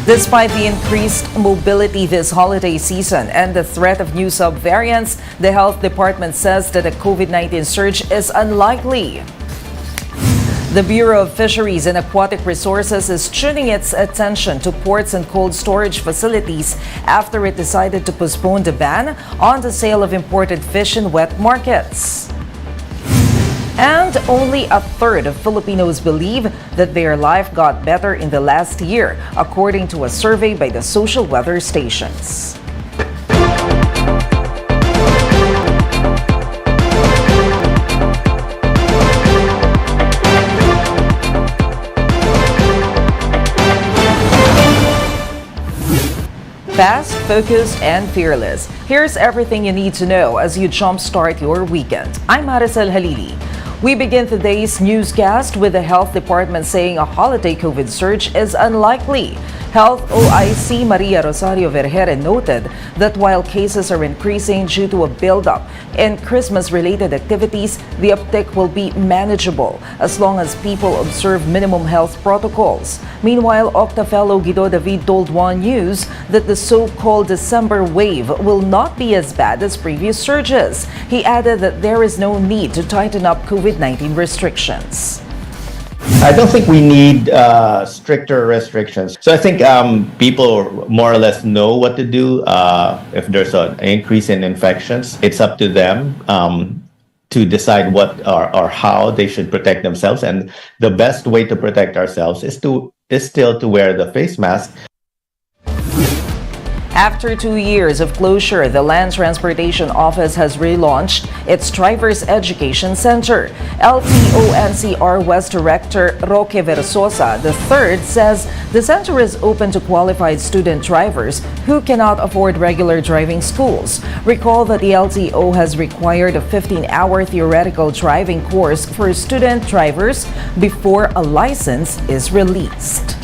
Despite the increased mobility this holiday season and the threat of new subvariants, the health department says that a COVID-19 surge is unlikely. The Bureau of Fisheries and Aquatic Resources is tuning its attention to ports and cold storage facilities after it decided to postpone the ban on the sale of imported fish in wet markets. And only a third of Filipinos believe that their life got better in the last year, according to a survey by the social weather stations. Fast, focused, and fearless. Here's everything you need to know as you jumpstart your weekend. I'm Maricel Halili. We begin today's newscast with the health department saying a holiday COVID surge is unlikely. Health OIC Maria Rosario Vergere noted that while cases are increasing due to a buildup in Christmas-related activities, the uptick will be manageable as long as people observe minimum health protocols. Meanwhile, Octa fellow Guido David told One News that the so-called December wave will not be as bad as previous surges. He added that there is no need to tighten up COVID-19 restrictions. I don't think we need stricter restrictions. So I think people more or less know what to do. If there's an increase in infections, it's up to them to decide what or how they should protect themselves. And the best way to protect ourselves is still to wear the face mask. After 2 years of closure, the Land Transportation Office has relaunched its Drivers Education Center. LTO-NCR West Director Roque Versosa III says the center is open to qualified student drivers who cannot afford regular driving schools. Recall that the LTO has required a 15-hour theoretical driving course for student drivers before a license is released.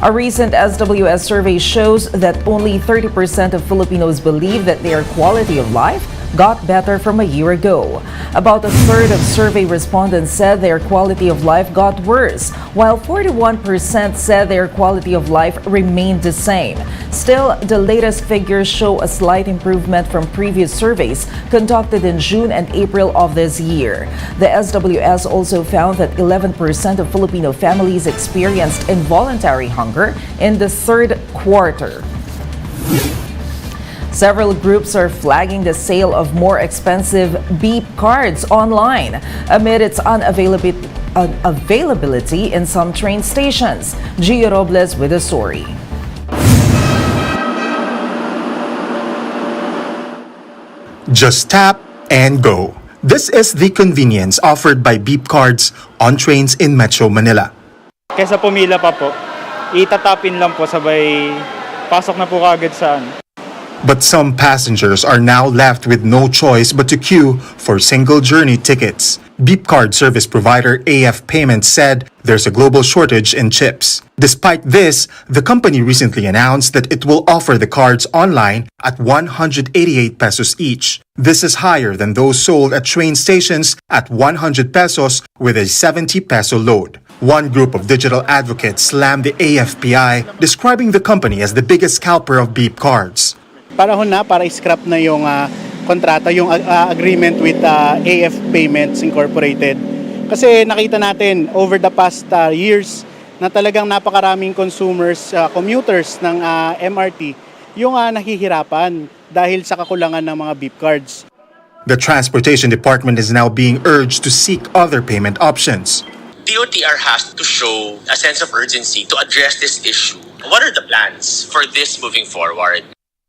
A recent SWS survey shows that only 30% of Filipinos believe that their quality of life got better from a year ago. About a third of survey respondents said their quality of life got worse, while 41% said their quality of life remained the same. Still, the latest figures show a slight improvement from previous surveys conducted in June and April of this year. The SWS also found that 11% of Filipino families experienced involuntary hunger in the third quarter. Several groups are flagging the sale of more expensive beep cards online amid its unavailability in some train stations. Gio Robles with the story. Just tap and go. This is the convenience offered by beep cards on trains in Metro Manila. Kesa pumila pa po, itatapin lang po sabay pasok na po kagad sa But some passengers are now left with no choice but to queue for single journey tickets. Beep card service provider AF Payments said there's a global shortage in chips. Despite this, the company recently announced that it will offer the cards online at 188 pesos each. This is higher than those sold at train stations at 100 pesos with a 70 peso load. One group of digital advocates slammed the AFPI, describing the company as the biggest scalper of beep cards. Panahon na para i-scrap na yung kontrata, yung agreement with AF Payments Incorporated. Kasi nakita natin over the past years na talagang napakaraming consumers, commuters ng MRT yung nahihirapan dahil sa kakulangan ng mga beep cards. The Transportation Department is now being urged to seek other payment options. DOTR has to show a sense of urgency to address this issue. What are the plans for this moving forward?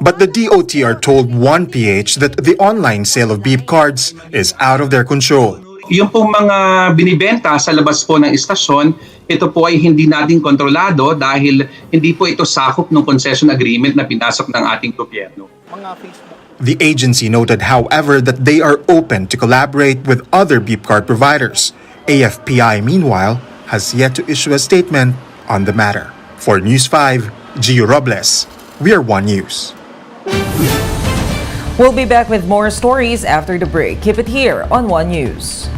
But the DOTR told 1PH that the online sale of beep cards is out of their control. Yung pong mga binibenta sa labas po ng istasyon, ito po ay hindi natin kontrolado dahil hindi po ito sakop ng concession agreement na pinasok ng ating gobyerno. The agency noted, however, that they are open to collaborate with other beep card providers. AFPI, meanwhile, has yet to issue a statement on the matter. For News 5, Gio Robles, we are One News. We'll be back with more stories after the break. Keep it here on One News.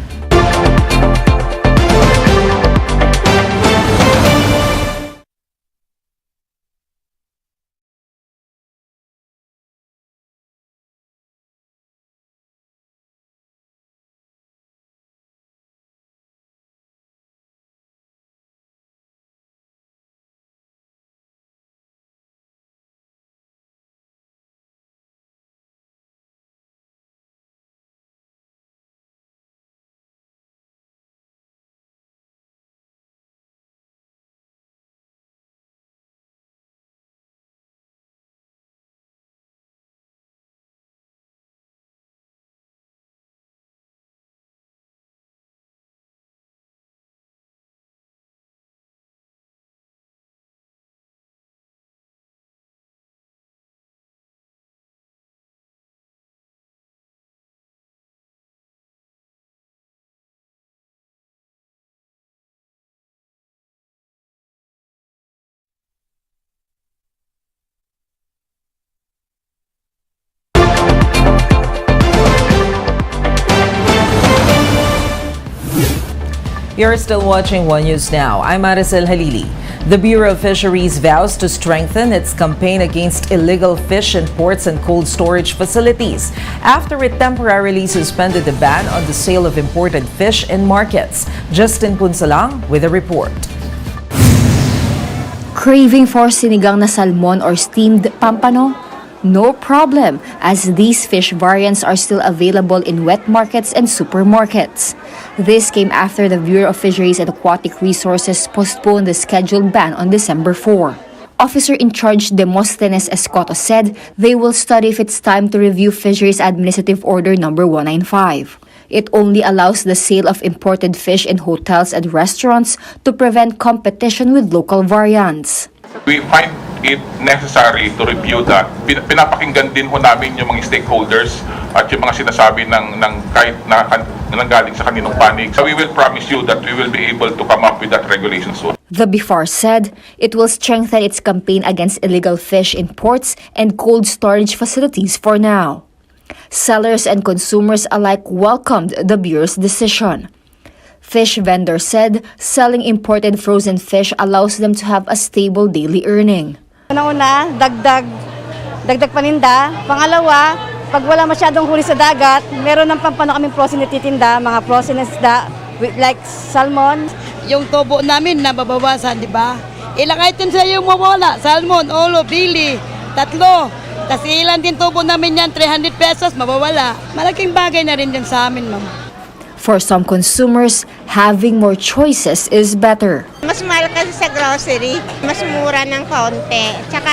You're still watching One News Now. I'm Maricel Halili. The Bureau of Fisheries vows to strengthen its campaign against illegal fish in ports and cold storage facilities after it temporarily suspended the ban on the sale of imported fish in markets. Justin Punsalang with a report. Craving for sinigang na salmon or steamed pampano? No problem, as these fish variants are still available in wet markets and supermarkets. This came after the Bureau of Fisheries and Aquatic Resources postponed the scheduled ban on December 4. Officer in charge Demosthenes Escoto said they will study if it's time to review Fisheries Administrative Order number 195. It only allows the sale of imported fish in hotels and restaurants to prevent competition with local variants. We find it necessary to review that. Pinapakinggan din ho namin yung mga stakeholders at yung mga sinasabi ng kahit na nanggaling sa kaninong panig. So we will promise you that we will be able to come up with that regulation soon. The BIFAR said it will strengthen its campaign against illegal fish in ports and cold storage facilities for now. Sellers and consumers alike welcomed the Bureau's decision. Fish vendors said selling imported frozen fish allows them to have a stable daily earning. Una, dagdag paninda. Pangalawa, pag wala masyadong huli sa dagat, meron ng pampano kaming frozen na titinda, mga frozen isda like salmon. Yung tubo namin nababawasan, di ba? Ilang items sa yung mawala, salmon, ulo, bili, 3. Tapos ilan din tubo namin yan, 300 pesos, mabawala. Malaking bagay na rin din sa amin, ma'am. For some consumers, having more choices is better. Mas mahal kasi sa grocery, mas mura ng kaunti. Tsaka,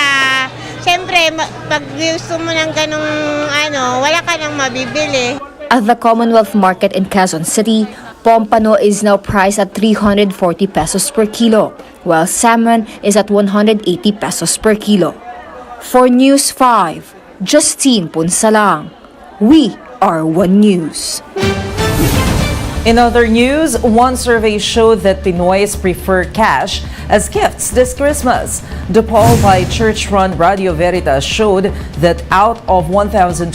syempre, pag gusto mo ng ganong wala ka nang mabibili. At the Commonwealth Market in Quezon City, pompano is now priced at 340 pesos per kilo, while salmon is at 180 pesos per kilo. For News 5, Justine Punsalang. We are One News. In other news, one survey showed that Pinoys prefer cash as gifts this Christmas. The poll by church-run Radio Veritas showed that out of 1,200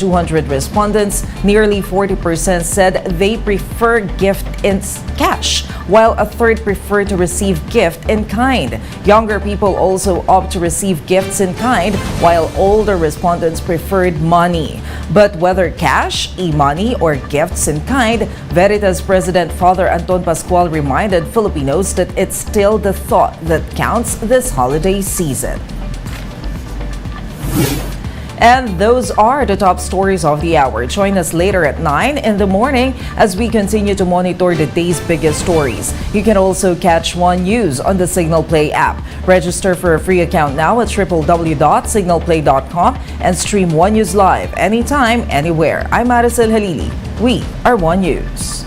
respondents, nearly 40% said they prefer gift in cash, while a third prefer to receive gift in kind. Younger people also opt to receive gifts in kind, while older respondents preferred money. But whether cash, e-money, or gifts in kind, Veritas President Father Anton Pascual reminded Filipinos that it's still the thought that counts this holiday season. And those are the top stories of the hour. Join us later at 9 in the morning as we continue to monitor the day's biggest stories. You can also catch One News on the Signal Play app. Register for a free account now at www.signalplay.com and stream One News live anytime, anywhere. I'm Maricel Halili. We are One News.